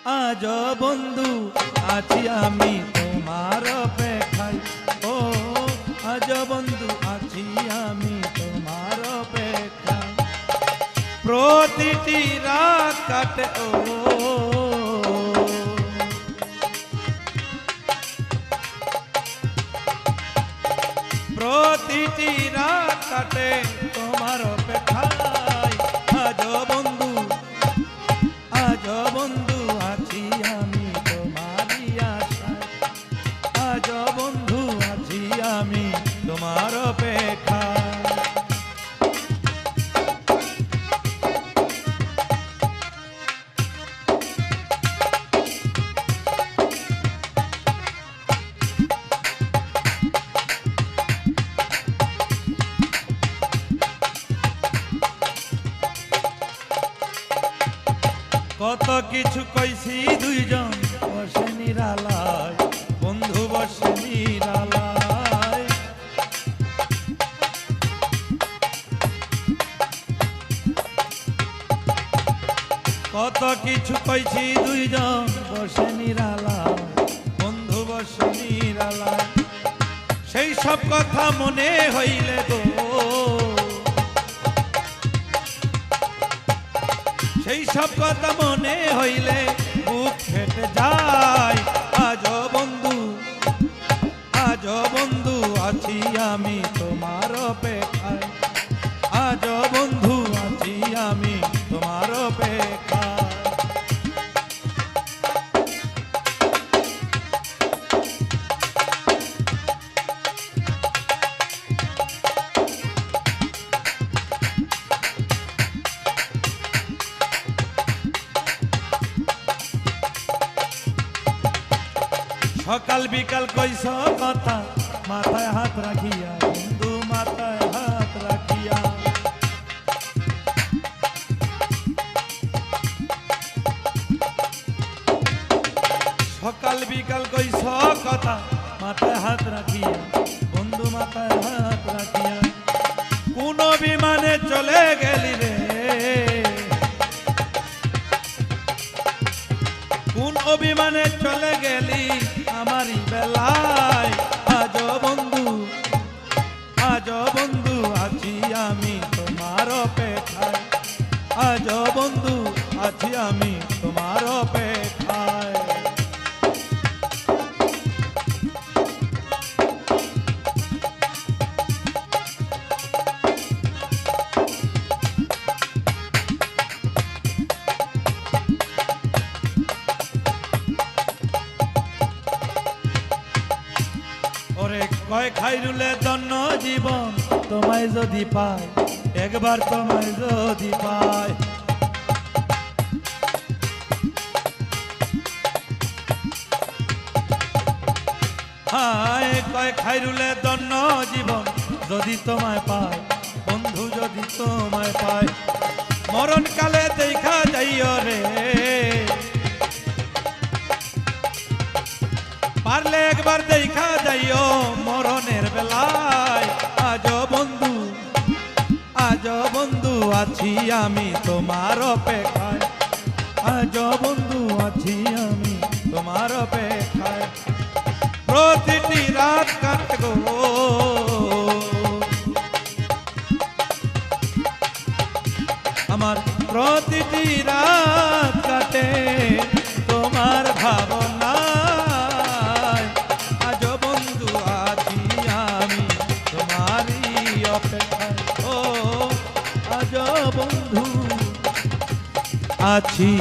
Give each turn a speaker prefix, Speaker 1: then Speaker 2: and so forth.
Speaker 1: আজ বন্ধু আছি আমি তোমার অপেক্ষায়। ও আজ বন্ধু আছি আমি তোমার অপেক্ষায়। প্রতিটি রাত কাটে ও প্রতিটি রাত কাটে তোমার অপেক্ষায়। আজ বন্ধু আছি আমি তোমারই আশায়। আজ বন্ধু আছি আমি তোমার অপেক্ষায়। কত কিছু কইছি দুইজন বসে নিরালায়, বন্ধু বসে নিরালায়। কত কিছু কইছি দুইজন বসে নিরালায়, বন্ধু বসে নিরালায়। সেই সব কথা মনে হইলে গো, সেই সব কথা মনে হইলে বুক ফেটে যায়। আজ বন্ধু আছি আমি তোমার অপেক্ষায়। আজ বন্ধু আছি আমি তোমার অপেক্ষায়। সকাল বিকাল কইস কথা মাথায় হাত রাখিয়া, বন্ধু মাথায় হাত রাখিয়া। সকাল বিকাল কইস কথা মাথায় হাত রাখিয়া, বন্ধু মাথায় হাত রাখিয়া। কোন বিমানে চলে গেলি রে, কোন অভিমানে চলে গেলি আমারই বেলায়। আজ বন্ধু আছি আমি তোমার অপেক্ষায়। আজ বন্ধু আছি আমি তোমার অপেক্ষায়। কয় খাইরুলে ধন্য জীবন তোমায় যদি পাই, একবার তোমায় যদি পাই। হায় কয় খাইরুলে ধন্য জীবন যদি তোমায় পাই, বন্ধু যদি তোমায় পাই। মরণকালে দেখা যাইও রে, পারলে একবার দেখা যাইও মরণের বেলায়। আজ বন্ধু আছি আমি তোমার অপেক্ষায়। আজ বন্ধু আছি আমি তোমার অপেক্ষায়। প্রতিটি রাত কাটে গো, আমার প্রতিটি রাত কাটে তোমার ভাবনা। আছি